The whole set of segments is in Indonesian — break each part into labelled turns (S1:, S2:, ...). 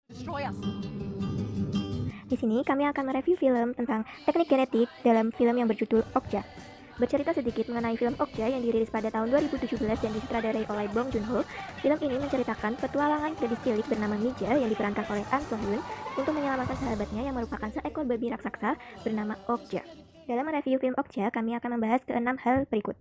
S1: Di sini kami akan mereview film tentang teknik genetik dalam film yang berjudul Okja. Bercerita sedikit mengenai film Okja yang dirilis pada tahun 2017 dan disutradarai oleh Bong Joon-ho, film ini menceritakan petualangan gadis cilik bernama Mija yang diperankan oleh An So-hyun untuk menyelamatkan sahabatnya yang merupakan seekor babi raksasa bernama Okja. Dalam mereview film Okja, kami akan membahas ke-6 hal berikut.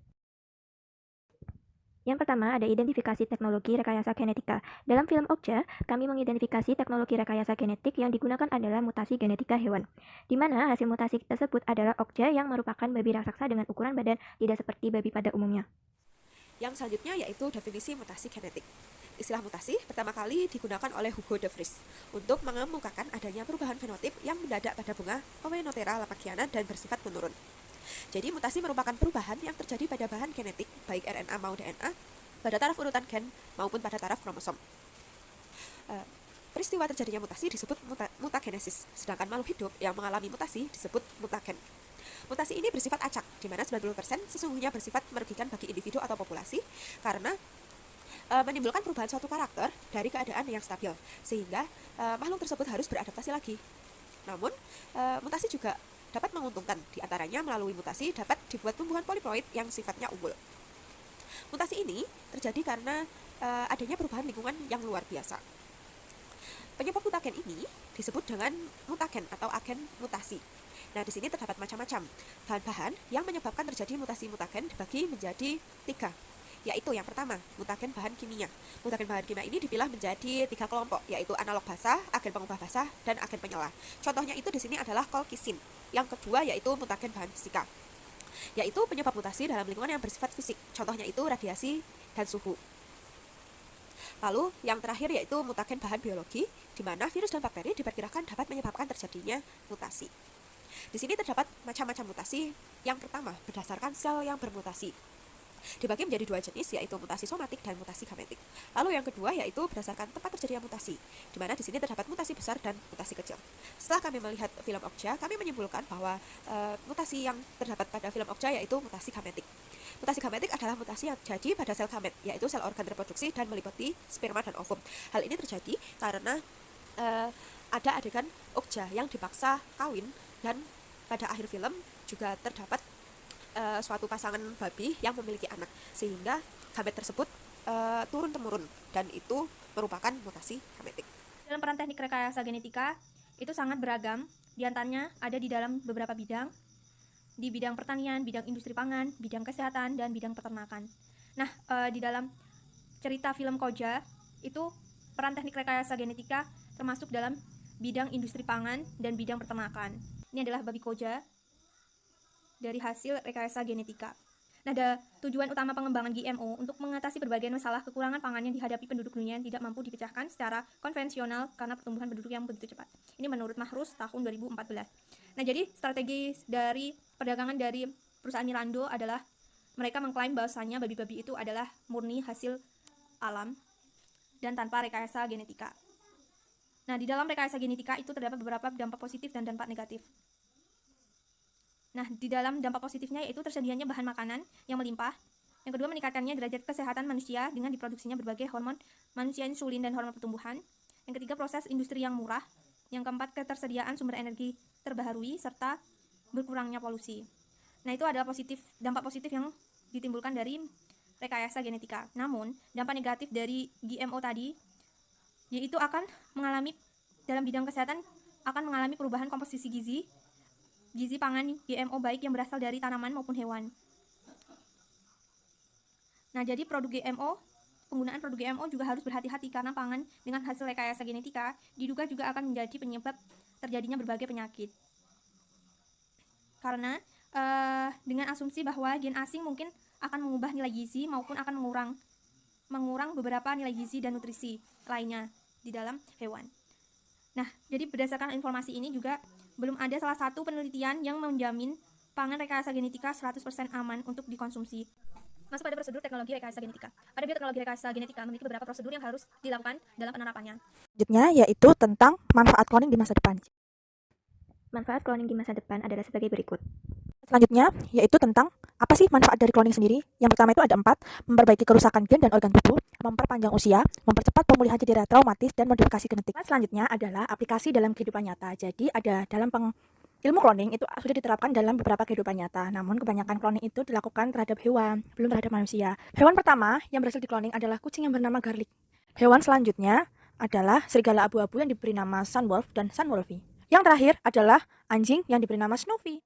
S1: Yang pertama, ada identifikasi teknologi rekayasa genetika. Dalam film Okja, kami mengidentifikasi teknologi rekayasa genetik yang digunakan adalah mutasi genetika hewan, di mana hasil mutasi tersebut adalah Okja yang merupakan babi raksasa dengan ukuran badan tidak seperti babi pada umumnya.
S2: Yang selanjutnya yaitu definisi mutasi genetik. Istilah mutasi pertama kali digunakan oleh Hugo de Vries untuk mengemukakan adanya perubahan fenotip yang mendadak pada bunga Owenotera lapakiana dan bersifat menurun. Jadi mutasi merupakan perubahan yang terjadi pada bahan genetik, baik RNA maupun DNA, pada taraf urutan gen maupun pada taraf kromosom. Peristiwa terjadinya mutasi disebut mutagenesis, sedangkan makhluk hidup yang mengalami mutasi disebut mutagen. Mutasi ini bersifat acak, di mana 90% sesungguhnya bersifat merugikan bagi individu atau populasi karena menimbulkan perubahan suatu karakter dari keadaan yang stabil, sehingga makhluk tersebut harus beradaptasi lagi. Namun, mutasi juga dapat menguntungkan, diantaranya melalui mutasi dapat dibuat tumbuhan poliploid yang sifatnya unggul. Mutasi ini terjadi karena adanya perubahan lingkungan yang luar biasa. Penyebab mutagen ini disebut dengan mutagen atau agen mutasi. Nah, di sini terdapat macam-macam bahan-bahan yang menyebabkan terjadi mutasi mutagen dibagi menjadi 3, yaitu yang pertama, mutagen bahan kimia. Mutagen bahan kimia ini dipilah menjadi 3 kelompok, yaitu analog basa, agen pengubah basa, dan agen penyela. Contohnya itu di sini adalah kolkisin. Yang kedua yaitu mutagen bahan fisika, yaitu penyebab mutasi dalam lingkungan yang bersifat fisik. Contohnya itu radiasi dan suhu. Lalu yang terakhir yaitu mutagen bahan biologi, di mana virus dan bakteri diperkirakan dapat menyebabkan terjadinya mutasi. Di sini terdapat macam-macam mutasi. Yang pertama, berdasarkan sel yang bermutasi. Dibagi menjadi 2 jenis, yaitu mutasi somatik dan mutasi gametik. Lalu yang kedua yaitu berdasarkan tempat terjadinya mutasi, di mana di sini terdapat mutasi besar dan mutasi kecil. Setelah kami melihat film Okja, kami menyimpulkan bahwa mutasi yang terdapat pada film Okja yaitu mutasi gametik. Mutasi gametik adalah mutasi yang terjadi pada sel gamet, yaitu sel organ reproduksi dan meliputi sperma dan ovum. Hal ini terjadi karena ada adegan Okja yang dipaksa kawin, dan pada akhir film juga terdapat suatu pasangan babi yang memiliki anak, sehingga gamet tersebut turun-temurun, dan itu merupakan mutasi gametik.
S3: Dalam peran teknik rekayasa genetika itu sangat beragam, diantaranya ada di dalam beberapa bidang, di bidang pertanian, bidang industri pangan, bidang kesehatan, dan bidang peternakan. Nah, di dalam cerita film Koja itu peran teknik rekayasa genetika termasuk dalam bidang industri pangan dan bidang peternakan. Ini adalah babi Koja dari hasil rekayasa genetika. Nah, ada tujuan utama pengembangan GMO untuk mengatasi berbagai masalah kekurangan pangan yang dihadapi penduduk dunia yang tidak mampu dipecahkan secara konvensional karena pertumbuhan penduduk yang begitu cepat. Ini menurut Mahrus tahun 2014. Nah, jadi strategi dari perdagangan dari perusahaan Mirando adalah mereka mengklaim bahwasanya babi-babi itu adalah murni hasil alam dan tanpa rekayasa genetika. Nah, di dalam rekayasa genetika itu terdapat beberapa dampak positif dan dampak negatif. Nah, di dalam dampak positifnya yaitu tersedianya bahan makanan yang melimpah. Yang kedua, meningkatkannya derajat kesehatan manusia dengan diproduksinya berbagai hormon manusia, insulin, dan hormon pertumbuhan. Yang ketiga, proses industri yang murah. Yang keempat, ketersediaan sumber energi terbaharui serta berkurangnya polusi. Nah, itu adalah dampak positif yang ditimbulkan dari rekayasa genetika. Namun, dampak negatif dari GMO tadi yaitu akan mengalami dalam bidang kesehatan akan mengalami perubahan komposisi gizi pangan GMO baik yang berasal dari tanaman maupun hewan. Nah, jadi penggunaan produk GMO juga harus berhati-hati karena pangan dengan hasil rekayasa genetika diduga juga akan menjadi penyebab terjadinya berbagai penyakit. Karena dengan asumsi bahwa gen asing mungkin akan mengubah nilai gizi maupun akan mengurang beberapa nilai gizi dan nutrisi lainnya di dalam hewan. Nah, jadi berdasarkan informasi ini juga belum ada salah satu penelitian yang menjamin pangan rekayasa genetika 100% aman untuk dikonsumsi. Masuk pada prosedur teknologi rekayasa genetika. Pada bioteknologi rekayasa genetika memiliki beberapa prosedur yang harus dilakukan dalam penerapannya.
S4: Selanjutnya yaitu tentang manfaat cloning di masa depan.
S1: Manfaat cloning di masa depan adalah sebagai berikut.
S4: Selanjutnya, yaitu tentang apa sih manfaat dari cloning sendiri. Yang pertama itu ada 4, memperbaiki kerusakan gen dan organ tubuh, memperpanjang usia, mempercepat pemulihan cedera traumatis, dan modifikasi genetik. Selanjutnya adalah aplikasi dalam kehidupan nyata. Jadi ada dalam ilmu cloning itu sudah diterapkan dalam beberapa kehidupan nyata. Namun kebanyakan cloning itu dilakukan terhadap hewan, belum terhadap manusia. Hewan pertama yang berhasil dikloning adalah kucing yang bernama Garlic. Hewan selanjutnya adalah serigala abu-abu yang diberi nama Sunwolf dan Sunwolfie. Yang terakhir adalah anjing yang diberi nama Snoopy.